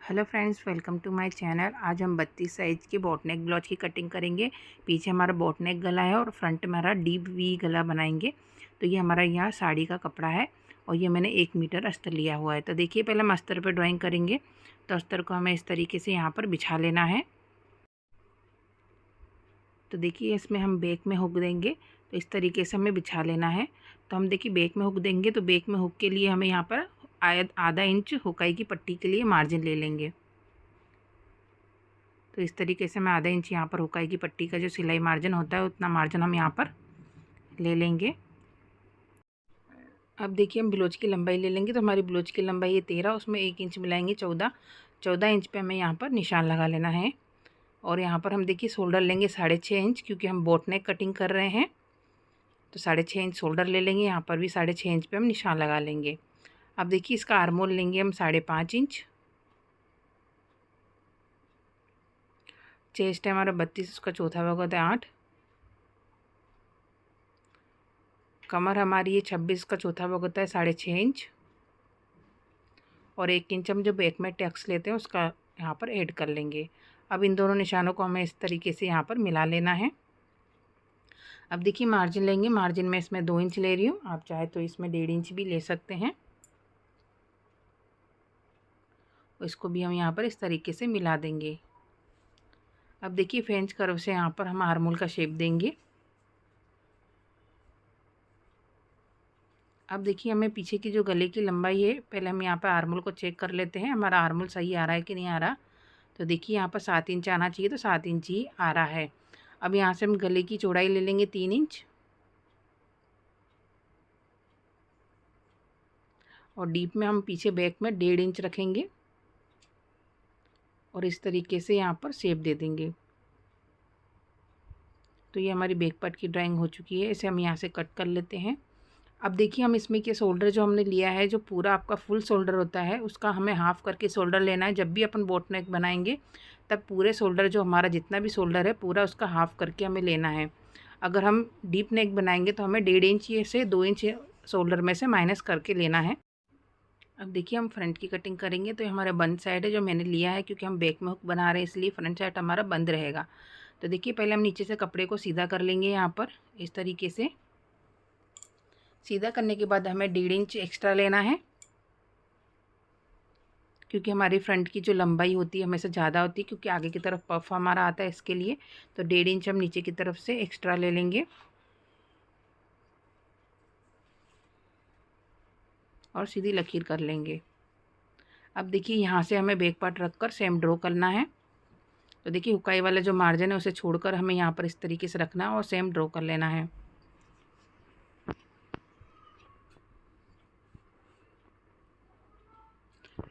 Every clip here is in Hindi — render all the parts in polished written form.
Hello friends, welcome to my channel. आज हम 32 साइज़ की बोट नेक ब्लाउज की कटिंग करेंगे। पीछे हमारा बोट नेक गला है और फ्रंट में हमारा डीप वी गला बनाएंगे। तो ये हमारा यहाँ साड़ी का कपड़ा है और ये मैंने 1 मीटर अस्तर लिया हुआ है। तो देखिए, पहले हम अस्तर पर ड्राइंग करेंगे। तो अस्तर को हमें इस तरीके से यहाँ पर बिछा लेना है। तो देखिए, इसमें हम बैक में हुक देंगे। तो इस तरीके से हमें बिछा लेना है। तो हम देखिए बैक में हुक देंगे। तो बैक में हुक के लिए हमें यहाँ पर आधा इंच हुकाई की पट्टी के लिए मार्जिन ले लेंगे। तो इस तरीके से मैं आधा इंच यहाँ पर हुकाई की पट्टी का जो सिलाई मार्जिन होता है उतना मार्जिन हम यहाँ पर ले लेंगे। अब देखिए, हम ब्लाउज की लंबाई ले लेंगे। तो हमारी ब्लाउज की लंबाई है 13, उसमें 1 इंच मिलाएंगे 14 इंच पे हमें यहाँ पर निशान लगा लेना है। और यहाँ पर हम देखिए शोल्डर लेंगे 6.5 इंच, क्योंकि हम बोट नेक कटिंग कर रहे हैं। तो 6.5 इंच शोल्डर ले लेंगे। यहाँ पर भी 6.5 इंच पे हम निशान लगा लेंगे। अब देखिए, इसका आर्मोल लेंगे हम 5.5 इंच। चेस्ट है हमारा 32, उसका चौथा भाग होता है 8। कमर हमारी ये 26 का चौथा भाग होता है 6.5 इंच। और 1 इंच हम जो बैक में टक्स लेते हैं उसका यहाँ पर ऐड कर लेंगे। अब इन दोनों निशानों को हमें इस तरीके से यहाँ पर मिला लेना है। अब देखिए, मार्जिन लेंगे। मार्जिन में इसमें 2 इंच ले रही हूँ, आप चाहे तो इसमें 1.5 इंच भी ले सकते हैं। इसको भी हम यहाँ पर इस तरीके से मिला देंगे। अब देखिए, फ्रेंच कर्व से यहाँ पर हम आर्मोल का शेप देंगे। अब देखिए, हमें पीछे की जो गले की लंबाई है, पहले हम यहाँ पर आर्मोल को चेक कर लेते हैं हमारा आर्मोल सही आ रहा है कि नहीं आ रहा। तो देखिए, यहाँ पर 7 इंच आना चाहिए, तो 7 इंच ही आ रहा है। अब यहाँ से हम गले की चौड़ाई ले लेंगे 3 इंच। और डीप में हम पीछे बैक में 1.5 इंच रखेंगे और इस तरीके से यहाँ पर शेप दे देंगे। तो ये हमारी बैक पार्ट की ड्राइंग हो चुकी है। इसे हम यहाँ से कट कर लेते हैं। अब देखिए, हम इसमें के शोल्डर जो हमने लिया है, जो पूरा आपका फुल शोल्डर होता है, उसका हमें हाफ़ करके शोल्डर लेना है। जब भी अपन बोट नेक बनाएंगे तब पूरे शोल्डर, जो हमारा जितना भी शोल्डर है पूरा, उसका हाफ़ करके हमें लेना है। अगर हम डीप नेक बनाएंगे तो हमें 1.5 इंच से 2 इंच शोल्डर में से माइनस करके लेना है। अब देखिए, हम फ्रंट की कटिंग करेंगे। तो ये हमारा बंद साइड है जो मैंने लिया है, क्योंकि हम बैक में हुक बना रहे हैं, इसलिए फ्रंट साइड हमारा बंद रहेगा। तो देखिए, पहले हम नीचे से कपड़े को सीधा कर लेंगे। यहाँ पर इस तरीके से सीधा करने के बाद हमें 1.5 इंच एक्स्ट्रा लेना है, क्योंकि हमारी फ्रंट की जो लंबाई होती है हमेशा ज़्यादा होती है, क्योंकि आगे की तरफ पफ हमारा आता है, इसके लिए। तो 1.5 इंच हम नीचे की तरफ से एक्स्ट्रा ले लेंगे और सीधी लकीर कर लेंगे। अब देखिए, यहाँ से हमें बैक पार्ट रख कर सेम ड्रॉ करना है। तो देखिए, हुकाई वाला जो मार्जिन है उसे छोड़कर हमें यहाँ पर इस तरीके से रखना है और सेम ड्रॉ कर लेना है।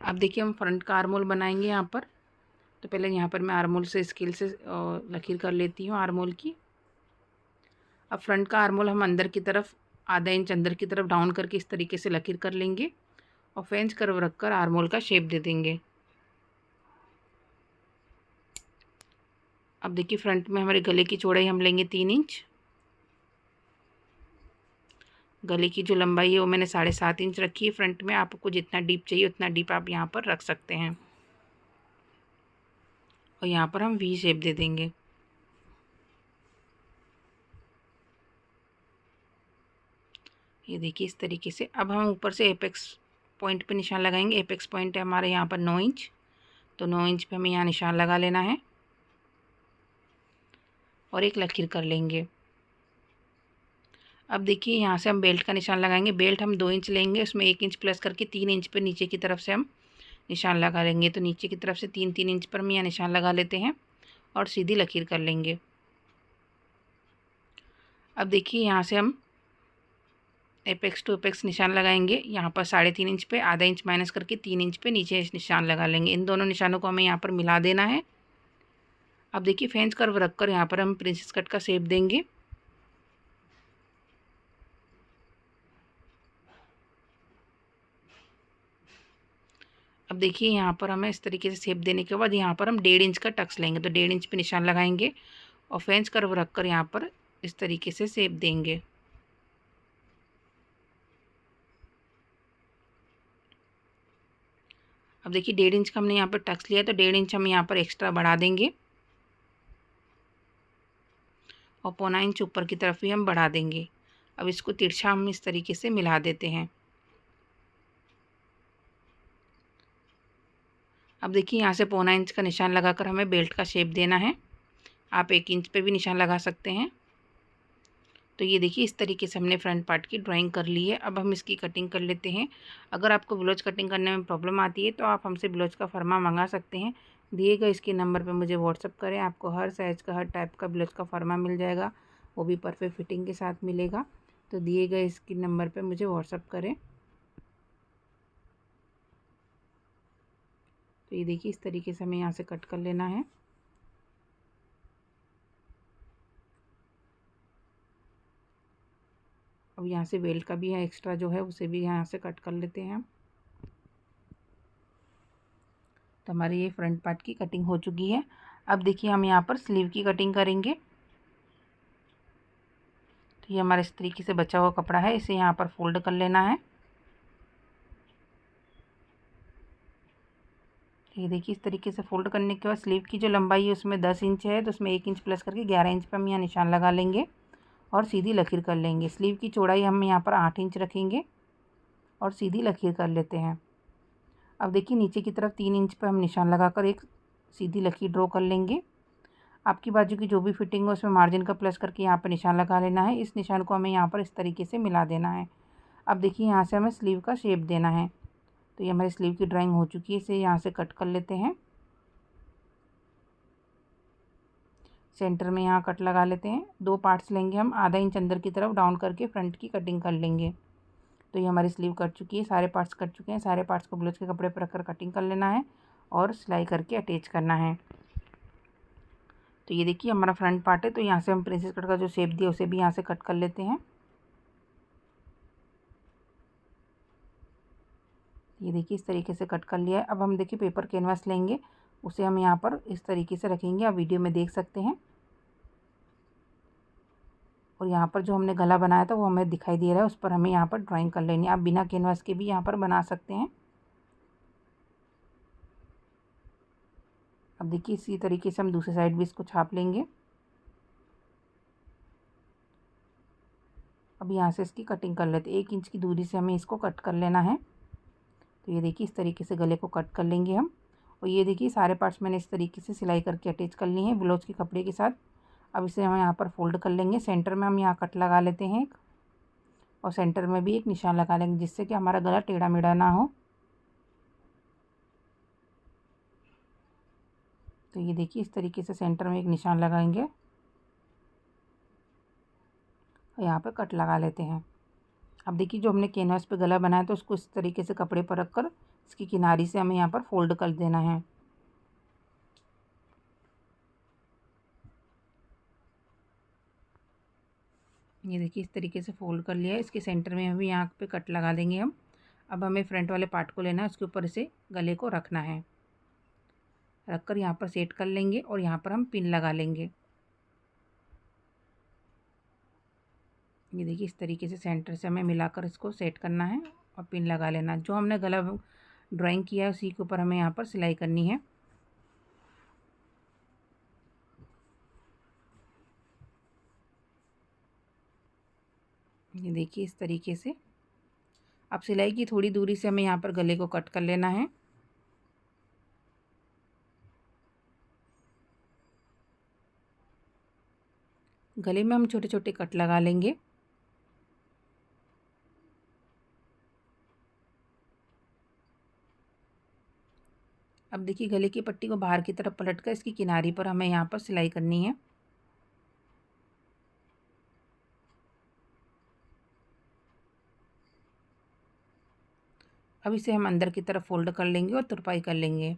अब देखिए, हम फ्रंट का आर्मोल बनाएंगे यहाँ पर। तो पहले यहाँ पर मैं आर्मोल से स्केल से लकीर कर लेती हूँ आर्मोल की। अब फ्रंट का आर्मोल हम अंदर की तरफ आधा इंच अंदर की तरफ डाउन करके इस तरीके से लकीर कर लेंगे और फ्रेंच कर्व रखकर आर्मोल का शेप दे देंगे। अब देखिए, फ्रंट में हमारे गले की चौड़ाई हम लेंगे 3 इंच। गले की जो लंबाई है वो मैंने 7.5 इंच रखी है फ्रंट में। आपको जितना डीप चाहिए उतना डीप आप यहाँ पर रख सकते हैं। और यहाँ पर हम वी शेप दे देंगे। ये देखिए, इस तरीके से। अब हम ऊपर से एपेक्स पॉइंट पे निशान लगाएंगे। एपेक्स पॉइंट है हमारे यहाँ पर 9 इंच। तो 9 इंच पे हमें यहाँ निशान लगा लेना है और एक लकीर कर लेंगे। अब देखिए, यहाँ से हम बेल्ट का निशान लगाएंगे। बेल्ट हम 2 इंच लेंगे, उसमें 1 इंच प्लस करके 3 इंच पर नीचे की तरफ से हम निशान लगा लेंगे। तो नीचे की तरफ से 3-3 इंच पर हम यहाँ निशान लगा लेते हैं और सीधी लकीर कर लेंगे। अब देखिए, यहाँ से हम एपेक्स टू एपेक्स निशान लगाएंगे। यहाँ पर 3.5 इंच पे आधा इंच माइनस करके 3 इंच पे नीचे निशान लगा लेंगे। इन दोनों निशानों को हमें यहाँ पर मिला देना है। अब देखिए, फ्रेंच कर्व रखकर यहाँ पर हम प्रिंसेस कट का शेप देंगे। अब देखिए, यहाँ पर हमें इस तरीके से शेप देने के बाद यहाँ पर हम 1.5 इंच का टक्स लेंगे। तो 1.5 इंच पे निशान लगाएंगे और फ्रेंच कर्व रखकर यहाँ पर इस तरीके से शेप देंगे। अब देखिए 1.5 इंच का हमने यहाँ पर टक्स लिया, तो 1.5 इंच हम यहाँ पर एक्स्ट्रा बढ़ा देंगे और 1.25 इंच ऊपर की तरफ भी हम बढ़ा देंगे। अब इसको तिरछा हम इस तरीके से मिला देते हैं। अब देखिए यहाँ से 1.25 इंच का निशान लगाकर हमें बेल्ट का शेप देना है। आप 1 इंच पे भी निशान लगा सकते हैं। तो ये देखिए इस तरीके से हमने फ्रंट पार्ट की ड्राइंग कर ली है। अब हम इसकी कटिंग कर लेते हैं। अगर आपको ब्लाउज कटिंग करने में प्रॉब्लम आती है तो आप हमसे ब्लाउज का फर्मा मंगा सकते हैं। दिए गए इसके नंबर पे मुझे व्हाट्सअप करें, आपको हर साइज़ का हर टाइप का ब्लाउज का फर्मा मिल जाएगा, वो भी परफेक्ट फिटिंग के साथ मिलेगा। तो दिए गए इसके नंबर पर मुझे व्हाट्सअप करें। तो ये देखिए इस तरीके से हमें यहाँ से कट कर लेना है। अब यहाँ से बेल्ट का भी है एक्स्ट्रा जो है उसे भी यहाँ से कट कर लेते हैं हम। तो हमारी ये फ्रंट पार्ट की कटिंग हो चुकी है। अब देखिए हम यहाँ पर स्लीव की कटिंग करेंगे। तो ये हमारे इस तरीके से बचा हुआ कपड़ा है, इसे यहाँ पर फोल्ड कर लेना है। ये देखिए इस तरीके से फोल्ड करने के बाद स्लीव की जो लंबाई है उसमें 10 इंच है, तो उसमें 1 इंच प्लस करके 11 इंच पर हम यहाँ निशान लगा लेंगे और सीधी लकीर कर लेंगे। स्लीव की चौड़ाई हम यहाँ पर 8 इंच रखेंगे और सीधी लकीर कर लेते हैं। अब देखिए नीचे की तरफ 3 इंच पर हम निशान लगाकर एक सीधी लकीर ड्रॉ कर लेंगे। आपकी बाजू की जो भी फिटिंग हो उसमें मार्जिन का प्लस करके यहाँ पर निशान लगा लेना है। इस निशान को हमें यहाँ पर इस तरीके से मिला देना है। अब देखिए यहाँ से हमें स्लीव का शेप देना है। तो ये हमारी स्लीव की ड्राइंग हो चुकी है, इसे यहाँ से कट कर लेते हैं। सेंटर में यहाँ कट लगा लेते हैं। 2 पार्ट्स लेंगे हम, आधा इंच अंदर की तरफ डाउन करके फ्रंट की कटिंग कर लेंगे। तो ये हमारी स्लीव कट चुकी है, सारे पार्ट्स कट चुके हैं। सारे पार्ट्स को ब्लाउज के कपड़े पर रखकर कटिंग कर लेना है और सिलाई करके अटैच करना है। तो ये देखिए हमारा फ्रंट पार्ट है, तो यहाँ से हम प्रिंसेस कट का जो शेप दिया उसे भी यहाँ से कट कर लेते हैं। ये देखिए इस तरीके से कट कर लिया है। अब हम देखिए पेपर कैनवास लेंगे, उसे हम यहाँ पर इस तरीके से रखेंगे, आप वीडियो में देख सकते हैं। और यहाँ पर जो हमने गला बनाया था वो हमें दिखाई दे रहा है, उस पर हमें यहाँ पर ड्राइंग कर लेनी है। आप बिना कैनवास के भी यहाँ पर बना सकते हैं। अब देखिए इसी तरीके से हम दूसरी साइड भी इसको छाप लेंगे। अब यहाँ से इसकी कटिंग कर लेते हैं। 1 इंच की दूरी से हमें इसको कट कर लेना है। तो ये देखिए इस तरीके से गले को कट कर लेंगे हम। और ये देखिए सारे पार्ट्स मैंने इस तरीके से सिलाई करके अटैच कर ली है ब्लाउज के कपड़े के साथ। अब इसे हम यहाँ पर फोल्ड कर लेंगे। सेंटर में हम यहाँ कट लगा लेते हैं एक, और सेंटर में भी एक निशान लगा लेंगे जिससे कि हमारा गला टेढ़ा मेढ़ा ना हो। तो ये देखिए इस तरीके से सेंटर में एक निशान लगाएंगे और यहाँ पर कट लगा लेते हैं। अब देखिए जो हमने कैनवास पे गला बनाया तो उसको इस तरीके से कपड़े पर रखकर इसकी किनारी से हमें यहाँ पर फोल्ड कर देना है। ये देखिए इस तरीके से फोल्ड कर लिया है। इसके सेंटर में हमें यहाँ पे कट लगा देंगे हम। अब हमें फ्रंट वाले पार्ट को लेना है, उसके ऊपर इसे गले को रखना है। रखकर यहाँ पर सेट कर लेंगे और यहाँ पर हम पिन लगा लेंगे। ये देखिए इस तरीके से सेंटर से हमें मिलाकर इसको सेट करना है और पिन लगा लेना। जो हमने गला ड्राइंग किया है उसी के ऊपर हमें यहाँ पर सिलाई करनी है। ये देखिए इस तरीके से। अब सिलाई की थोड़ी दूरी से हमें यहाँ पर गले को कट कर लेना है। गले में हम छोटे छोटे कट लगा लेंगे। अब देखिए गले की पट्टी को बाहर की तरफ पलटकर इसकी किनारी पर हमें यहाँ पर सिलाई करनी है। अब इसे हम अंदर की तरफ फोल्ड कर लेंगे और तुरपाई कर लेंगे।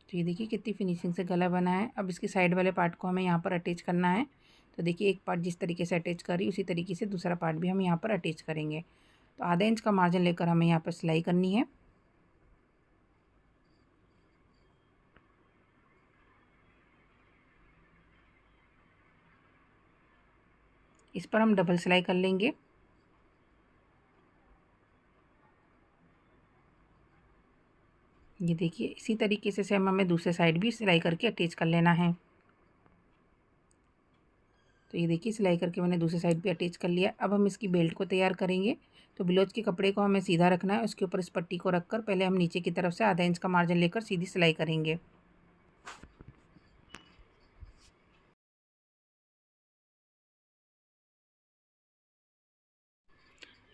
तो ये देखिए कितनी फिनिशिंग से गला बना है। अब इसके साइड वाले पार्ट को हमें यहाँ पर अटैच करना है। तो देखिए एक पार्ट जिस तरीके से अटैच करी उसी तरीके से दूसरा पार्ट भी हम यहाँ पर अटैच करेंगे। तो आधा इंच का मार्जिन लेकर हमें यहाँ पर सिलाई करनी है। इस पर हम डबल सिलाई कर लेंगे। ये देखिए इसी तरीके से सेम हमें दूसरे साइड भी सिलाई करके अटैच कर लेना है। तो ये देखिए सिलाई करके मैंने दूसरी साइड भी अटैच कर लिया। अब हम इसकी बेल्ट को तैयार करेंगे। तो ब्लाउज के कपड़े को हमें सीधा रखना है, उसके ऊपर इस पट्टी को रखकर पहले हम नीचे की तरफ से आधा इंच का मार्जिन लेकर सीधी सिलाई करेंगे।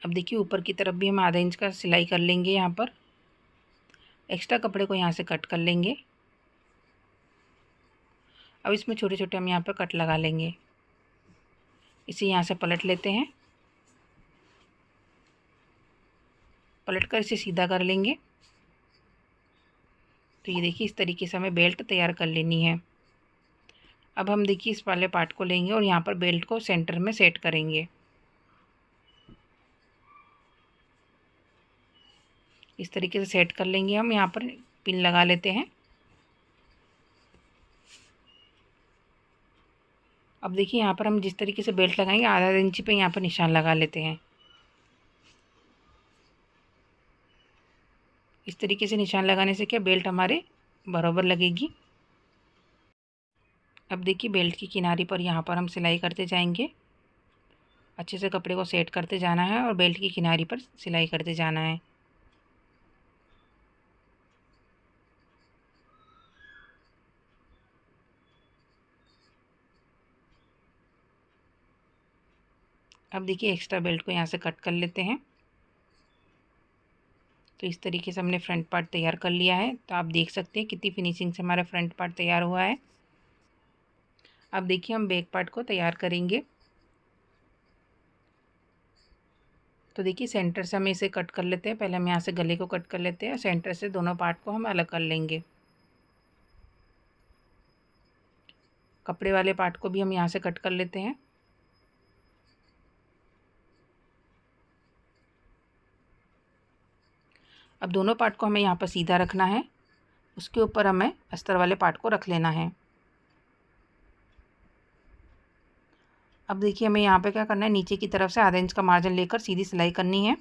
अब देखिए ऊपर की तरफ भी हम आधा इंच का सिलाई कर लेंगे। यहाँ पर एक्स्ट्रा कपड़े को यहाँ से कट कर लेंगे। अब इसमें छोटे छोटे हम यहाँ पर कट लगा लेंगे। इसे यहाँ से पलट लेते हैं, पलट कर इसे सीधा कर लेंगे। तो ये देखिए इस तरीके से हमें बेल्ट तैयार कर लेनी है। अब हम देखिए इस वाले पार्ट को लेंगे और यहाँ पर बेल्ट को सेंटर में सेट करेंगे। इस तरीके से सेट कर लेंगे। हम यहाँ पर पिन लगा लेते हैं। अब देखिए यहाँ पर हम जिस तरीके से बेल्ट लगाएंगे आधा इंच पे यहाँ पर निशान लगा लेते हैं। इस तरीके से निशान लगाने से क्या बेल्ट हमारे बराबर लगेगी। अब देखिए बेल्ट की किनारी पर यहाँ पर हम सिलाई करते जाएंगे। अच्छे से कपड़े को सेट करते जाना है और बेल्ट की किनारी पर सिलाई करते जाना है। अब देखिए एक्स्ट्रा बेल्ट को यहाँ से कट कर लेते हैं। तो इस तरीके से हमने फ्रंट पार्ट तैयार कर लिया है। तो आप देख सकते हैं कितनी फिनिशिंग से हमारा फ्रंट पार्ट तैयार हुआ है। अब देखिए हम बैक पार्ट को तैयार करेंगे। तो देखिए सेंटर से हम इसे कट कर लेते हैं। पहले हम यहाँ से गले को कट कर लेते हैं और सेंटर से दोनों पार्ट को हम अलग कर लेंगे। कपड़े वाले पार्ट को भी हम यहाँ से कट कर लेते हैं। अब दोनों पार्ट को हमें यहाँ पर सीधा रखना है, उसके ऊपर हमें अस्तर वाले पार्ट को रख लेना है। अब देखिए हमें यहाँ पे क्या करना है, नीचे की तरफ से आधा इंच का मार्जिन लेकर सीधी सिलाई करनी है।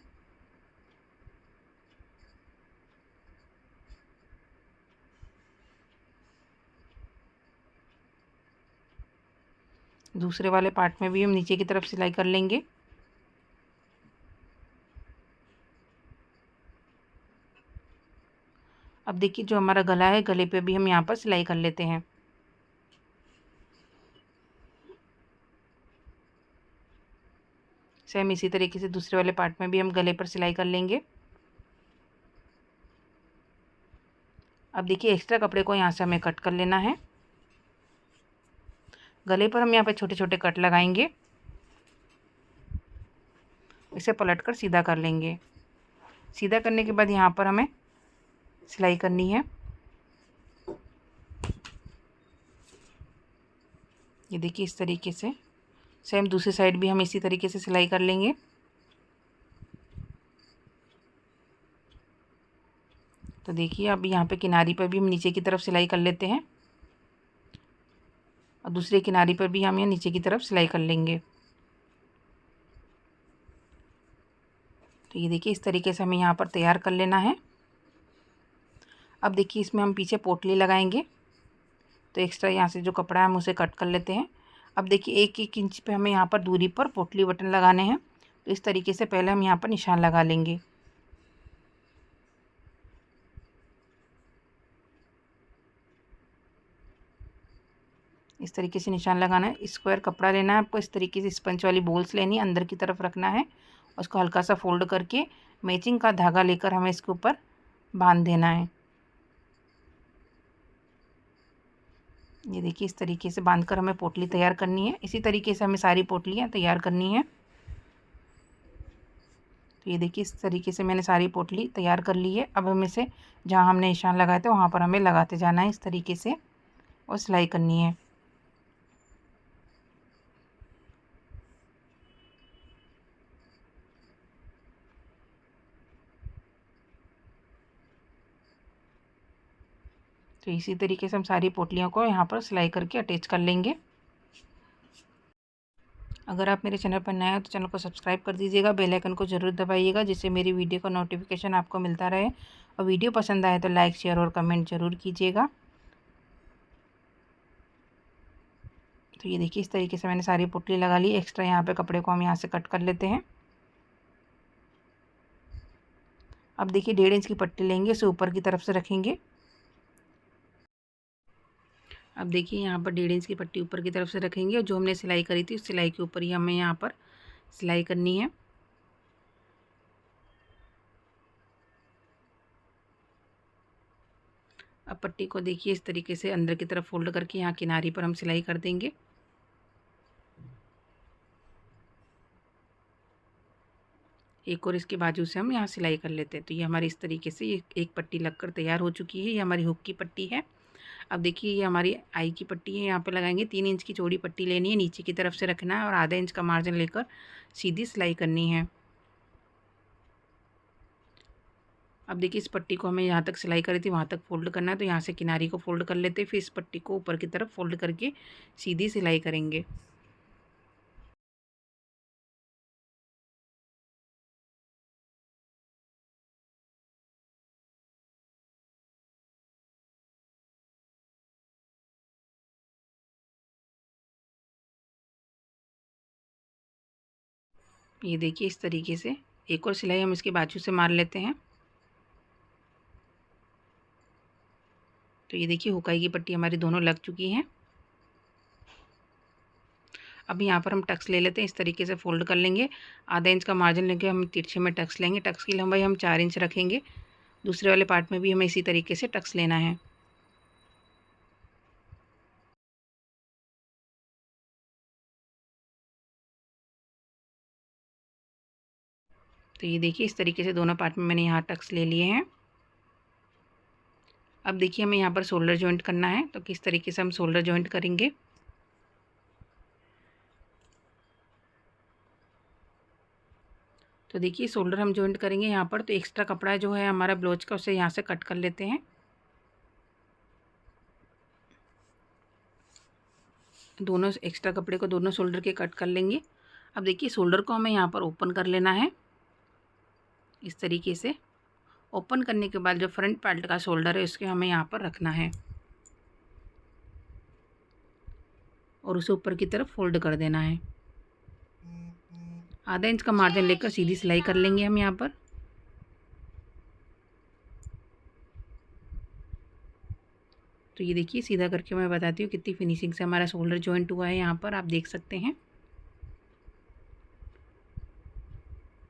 दूसरे वाले पार्ट में भी हम नीचे की तरफ सिलाई कर लेंगे। अब देखिए जो हमारा गला है, गले पे भी हम यहाँ पर सिलाई कर लेते हैं। सेम इसी तरीके से दूसरे वाले पार्ट में भी हम गले पर सिलाई कर लेंगे। अब देखिए एक्स्ट्रा कपड़े को यहाँ से हमें कट कर लेना है। गले पर हम यहाँ पे छोटे छोटे कट लगाएंगे, इसे पलटकर सीधा कर लेंगे। सीधा करने के बाद यहाँ पर हमें सिलाई करनी है। ये देखिए इस तरीके से सेम दूसरी साइड भी हम इसी तरीके से सिलाई कर लेंगे। तो देखिए अब यहाँ पे किनारी पर भी हम नीचे की तरफ सिलाई कर लेते हैं और दूसरे किनारी पर भी हम यहाँ नीचे की तरफ सिलाई कर लेंगे। तो ये देखिए इस तरीके से हमें यहाँ पर तैयार कर लेना है। अब देखिए इसमें हम पीछे पोटली लगाएंगे। तो एक्स्ट्रा यहाँ से जो कपड़ा है हम उसे कट कर लेते हैं। अब देखिए 1-1 इंच पे हमें यहाँ पर दूरी पर पोटली बटन लगाने हैं। तो इस तरीके से पहले हम यहाँ पर निशान लगा लेंगे। इस तरीके से निशान लगाना है। स्क्वायर कपड़ा लेना है आपको, इस तरीके से स्पंच वाली बॉल्स लेनी है, अंदर की तरफ रखना है। उसको हल्का सा फोल्ड करके मैचिंग का धागा लेकर हमें इसके ऊपर बांध देना है। ये देखिए इस तरीके से बांधकर हमें पोटली तैयार करनी है। इसी तरीके से हमें सारी पोटलियाँ तैयार करनी है। तो ये देखिए इस तरीके से मैंने सारी पोटली तैयार कर ली है। अब हम इसे जहाँ हमने निशान लगाए थे वहाँ पर हमें लगाते जाना है इस तरीके से और सिलाई करनी है। तो इसी तरीके से हम सारी पोटलियों को यहाँ पर सिलाई करके अटैच कर लेंगे। अगर आप मेरे चैनल पर नए हो तो चैनल को सब्सक्राइब कर दीजिएगा, बेल आइकन को ज़रूर दबाइएगा जिससे मेरी वीडियो का नोटिफिकेशन आपको मिलता रहे। और वीडियो पसंद आए तो लाइक, शेयर और कमेंट ज़रूर कीजिएगा। तो ये देखिए इस तरीके से मैंने सारी पुटली लगा ली। एक्स्ट्रा यहाँ पे कपड़े को हम यहाँ से कट कर लेते हैं। अब देखिए 1.5 इंच की पट्टी लेंगे, उसे ऊपर की तरफ से रखेंगे। अब देखिए यहाँ पर 1.5 इंच की पट्टी ऊपर की तरफ से रखेंगे और जो हमने सिलाई करी थी उस सिलाई के ऊपर ही हमें यहाँ पर सिलाई करनी है। अब पट्टी को देखिए इस तरीके से अंदर की तरफ फोल्ड करके यहाँ किनारी पर हम सिलाई कर देंगे। एक और इसके बाजू से हम यहाँ सिलाई कर लेते हैं। तो ये हमारी इस तरीके से ये एक पट्टी लगकर तैयार हो चुकी है। ये हमारी हुक की पट्टी है। अब देखिए ये हमारी आई की पट्टी है। यहाँ पे लगाएंगे 3 इंच की चौड़ी पट्टी लेनी है, नीचे की तरफ से रखना है और आधा इंच का मार्जिन लेकर सीधी सिलाई करनी है। अब देखिए इस पट्टी को हमें यहाँ तक सिलाई करी थी वहाँ तक फोल्ड करना है। तो यहाँ से किनारी को फोल्ड कर लेते हैं, फिर इस पट्टी को ऊपर की तरफ फोल्ड करके सीधी सिलाई करेंगे। ये देखिए इस तरीके से एक और सिलाई हम इसके बाजू से मार लेते हैं। तो ये देखिए हुकाई की पट्टी हमारी दोनों लग चुकी हैं। अब यहाँ पर हम टक्स ले लेते हैं, इस तरीके से फोल्ड कर लेंगे। आधा इंच का मार्जिन लेके हम तिरछे में टक्स लेंगे। टक्स की लंबाई हम 4 इंच रखेंगे। दूसरे वाले पार्ट में भी हमें इसी तरीके से टक्स लेना है। तो ये देखिए इस तरीके से दोनों पार्ट में मैंने यहाँ टक्स ले लिए हैं। अब देखिए हमें यहाँ पर शोल्डर जॉइंट करना है। तो किस तरीके से हम शोल्डर जॉइंट करेंगे। तो देखिए शोल्डर हम जॉइंट करेंगे यहाँ पर। तो एक्स्ट्रा कपड़ा जो है हमारा ब्लाउज का उसे यहाँ से कट कर लेते हैं। दोनों एक्स्ट्रा कपड़े को दोनों शोल्डर के कट कर लेंगे। अब देखिए शोल्डर को हमें यहाँ पर ओपन कर लेना है। इस तरीके से ओपन करने के बाद जो फ्रंट पार्ट का शोल्डर है उसके हमें यहाँ पर रखना है और उसे ऊपर की तरफ फोल्ड कर देना है। आधा इंच का मार्जिन लेकर सीधी सिलाई कर लेंगे हम यहाँ पर। तो ये देखिए सीधा करके मैं बताती हूँ कितनी फिनिशिंग से हमारा शोल्डर जॉइंट हुआ है। यहाँ पर आप देख सकते हैं।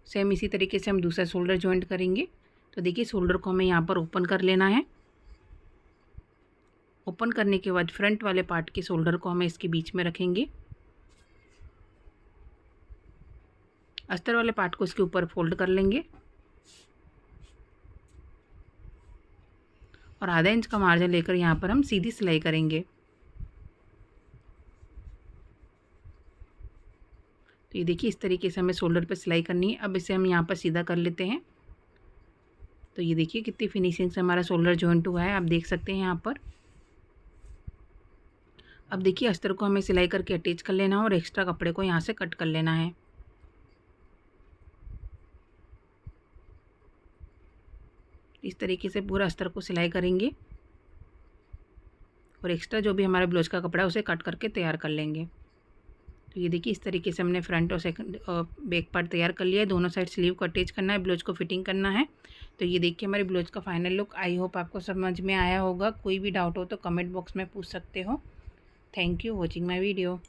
सेम इसी तरीके से हम दूसरा शोल्डर जॉइंट करेंगे। तो देखिए शोल्डर को हमें यहाँ पर ओपन कर लेना है। ओपन करने के बाद फ्रंट वाले पार्ट के शोल्डर को हमें इसके बीच में रखेंगे। अस्तर वाले पार्ट को इसके ऊपर फोल्ड कर लेंगे और आधा इंच का मार्जिन लेकर यहाँ पर हम सीधी सिलाई करेंगे। तो ये देखिए इस तरीके से हमें शोल्डर पर सिलाई करनी है। अब इसे हम यहाँ पर सीधा कर लेते हैं। तो ये देखिए कितनी फिनिशिंग से हमारा शोल्डर जॉइंट हुआ है, आप देख सकते हैं यहाँ पर। अब देखिए अस्तर को हमें सिलाई करके अटैच कर लेना है और एक्स्ट्रा कपड़े को यहाँ से कट कर लेना है। इस तरीके से पूरा अस्तर को सिलाई करेंगे और एक्स्ट्रा जो भी हमारे ब्लाउज का कपड़ा है उसे कट करके तैयार कर लेंगे। तो ये देखिए इस तरीके से हमने फ्रंट और सेकंड बैक पार्ट तैयार कर लिया है। दोनों साइड स्लीव को अटैच करना है, ब्लाउज को फिटिंग करना है। तो ये देखिए हमारे ब्लाउज का फाइनल लुक। आई होप आपको समझ में आया होगा। कोई भी डाउट हो तो कमेंट बॉक्स में पूछ सकते हो। Thank you watching my video.